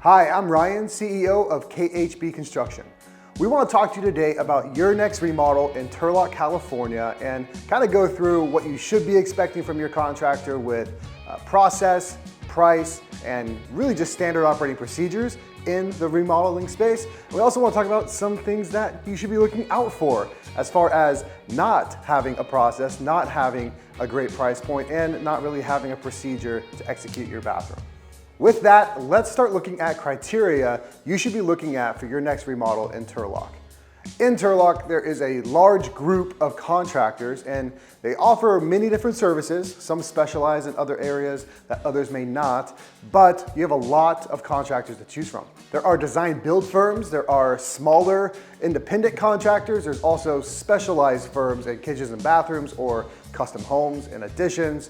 Hi, I'm Ryan, CEO of KHB Construction. We want to talk to you today about your next remodel in Turlock, California, and kind of go through what you should be expecting from your contractor with process, price, and really just standard operating procedures in the remodeling space. We also want to talk about some things that you should be looking out for as far as not having a process, not having a great price point, and not really having a procedure to execute your bathroom. With that, let's start looking at criteria you should be looking at for your next remodel in Turlock. In Turlock, there is a large group of contractors and they offer many different services. Some specialize in other areas that others may not, but you have a lot of contractors to choose from. There are design build firms, there are smaller independent contractors, there's also specialized firms in kitchens and bathrooms or custom homes and additions.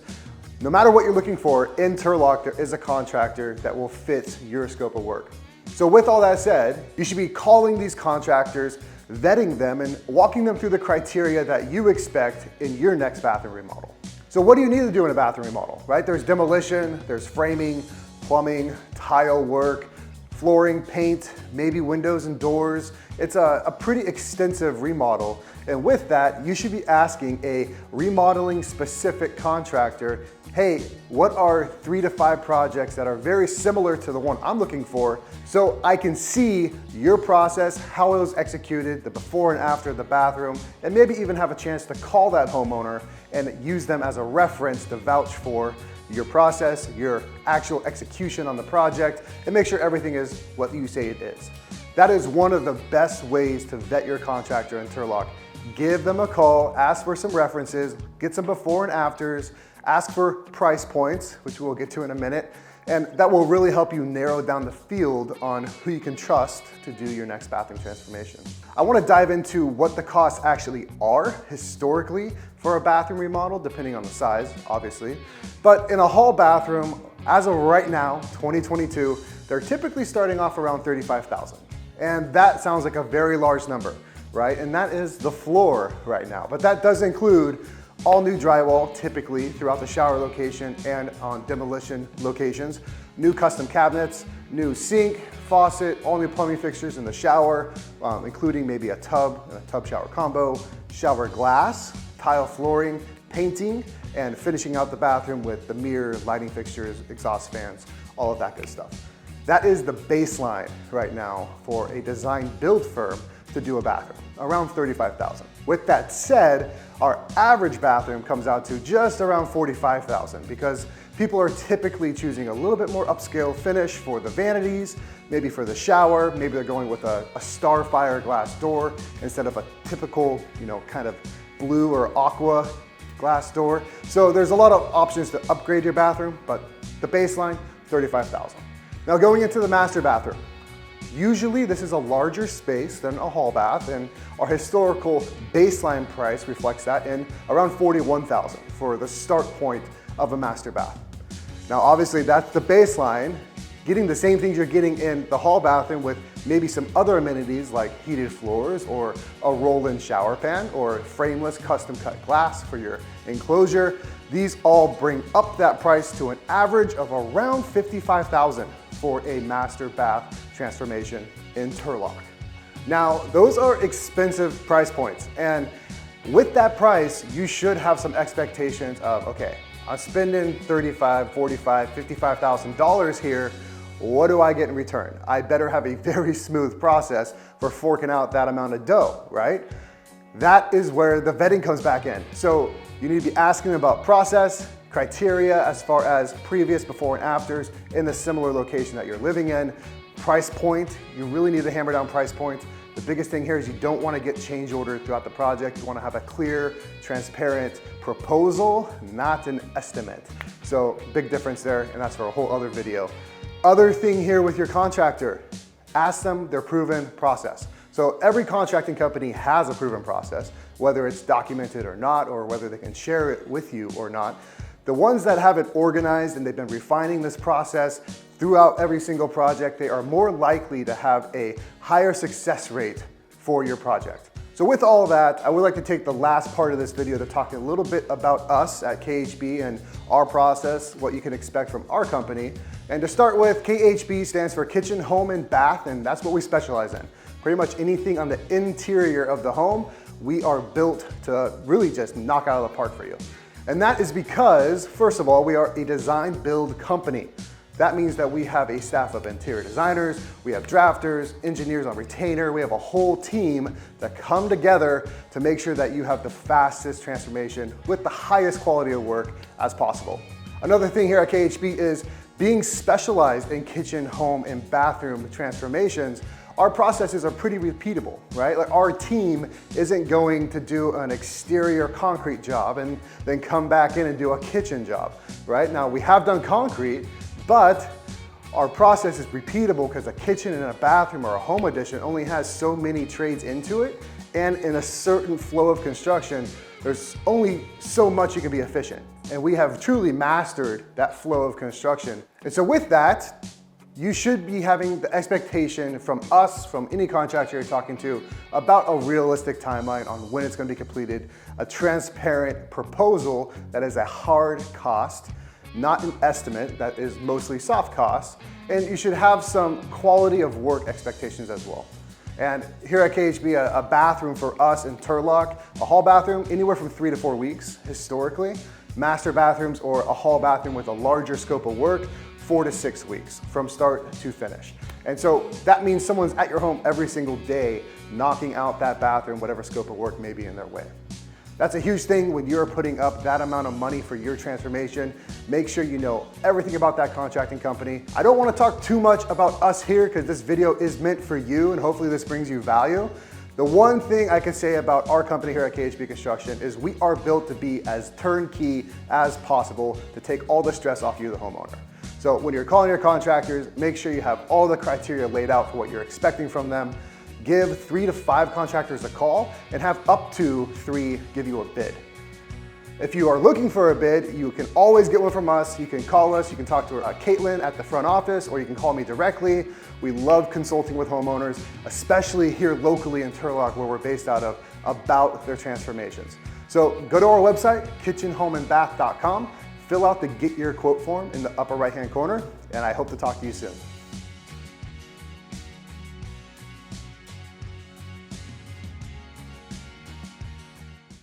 No matter what you're looking for, in Turlock, there is a contractor that will fit your scope of work. So with all that said, you should be calling these contractors, vetting them, and walking them through the criteria that you expect in your next bathroom remodel. So what do you need to do in a bathroom remodel, right? There's demolition, there's framing, plumbing, tile work, flooring, paint, maybe windows and doors. It's a pretty extensive remodel. And with that, you should be asking a remodeling specific contractor, hey, what are 3 to 5 projects that are very similar to the one I'm looking for so I can see your process, how it was executed, the before and after the bathroom, and maybe even have a chance to call that homeowner and use them as a reference to vouch for your process, your actual execution on the project, and make sure everything is what you say it is. That is one of the best ways to vet your contractor in Turlock. Give them a call, ask for some references, get some before and afters, ask for price points, which we'll get to in a minute, and that will really help you narrow down the field on who you can trust to do your next bathroom transformation. I want to dive into what the costs actually are historically for a bathroom remodel, depending on the size, obviously. But in a hall bathroom, as of right now, 2022, they're typically starting off around $35,000. And that sounds like a very large number, right? And that is the floor right now. But that does include all new drywall, typically throughout the shower location and on demolition locations, new custom cabinets, new sink, faucet, all new plumbing fixtures in the shower, including maybe a tub and a tub shower combo, shower glass, tile flooring, painting, and finishing out the bathroom with the mirror, lighting fixtures, exhaust fans, all of that good stuff. That is the baseline right now for a design build firm to do a bathroom, around $35,000. With that said, our average bathroom comes out to just around $45,000 because people are typically choosing a little bit more upscale finish for the vanities, maybe for the shower, maybe they're going with a Starfire glass door instead of a typical, kind of blue or aqua glass door. So there's a lot of options to upgrade your bathroom, but the baseline, $35,000. Now going into the master bathroom. Usually this is a larger space than a hall bath, and our historical baseline price reflects that in around $41,000 for the start point of a master bath. Now obviously that's the baseline, getting the same things you're getting in the hall bathroom with maybe some other amenities like heated floors or a roll-in shower pan or frameless custom cut glass for your enclosure. These all bring up that price to an average of around $55,000 for a master bath transformation in Turlock. Now, those are expensive price points, and with that price, you should have some expectations of, okay, I'm spending $35,000, $45,000, $55,000 here. What do I get in return? I better have a very smooth process for forking out that amount of dough, right? That is where the vetting comes back in. So you need to be asking about process, criteria as far as previous before and afters in the similar location that you're living in. Price point, you really need to hammer down price point. The biggest thing here is you don't want to get change order throughout the project. You want to have a clear, transparent proposal, not an estimate. So big difference there, and that's for a whole other video. Other thing here with your contractor, ask them their proven process. So every contracting company has a proven process, whether it's documented or not, or whether they can share it with you or not. The ones that have it organized and they've been refining this process throughout every single project, they are more likely to have a higher success rate for your project. So with all of that, I would like to take the last part of this video to talk a little bit about us at KHB and our process, what you can expect from our company. And to start with, KHB stands for Kitchen, Home, and Bath, and that's what we specialize in. Pretty much anything on the interior of the home, we are built to really just knock out of the park for you. And that is because, first of all, we are a design build company. That means that we have a staff of interior designers, we have drafters, engineers on retainer, we have a whole team that come together to make sure that you have the fastest transformation with the highest quality of work as possible. Another thing here at KHB is being specialized in kitchen, home, and bathroom transformations. Our processes are pretty repeatable, right? Like our team isn't going to do an exterior concrete job and then come back in and do a kitchen job, right? Now we have done concrete, but our process is repeatable because a kitchen and a bathroom or a home addition only has so many trades into it. And in a certain flow of construction, there's only so much you can be efficient. And we have truly mastered that flow of construction. And so with that, you should be having the expectation from us, from any contractor you're talking to, about a realistic timeline on when it's going to be completed, a transparent proposal that is a hard cost, not an estimate that is mostly soft costs, and you should have some quality of work expectations as well. And here at KHB, a bathroom for us in Turlock, a hall bathroom, anywhere from 3 to 4 weeks historically. Master bathrooms or a hall bathroom with a larger scope of work, 4 to 6 weeks from start to finish. And so that means someone's at your home every single day knocking out that bathroom, whatever scope of work may be in their way. That's a huge thing when you're putting up that amount of money for your transformation. Make sure you know everything about that contracting company. I don't want to talk too much about us here because this video is meant for you and hopefully this brings you value. The one thing I can say about our company here at KHB Construction is we are built to be as turnkey as possible to take all the stress off you, the homeowner. So when you're calling your contractors, make sure you have all the criteria laid out for what you're expecting from them. Give 3 to 5 contractors a call and have up to 3 give you a bid. If you are looking for a bid, you can always get one from us. You can call us, you can talk to Caitlin at the front office, or you can call me directly. We love consulting with homeowners, especially here locally in Turlock where we're based out of, about their transformations. So go to our website, kitchenhomeandbath.com, fill out the Get Your Quote form in the upper right-hand corner, and I hope to talk to you soon.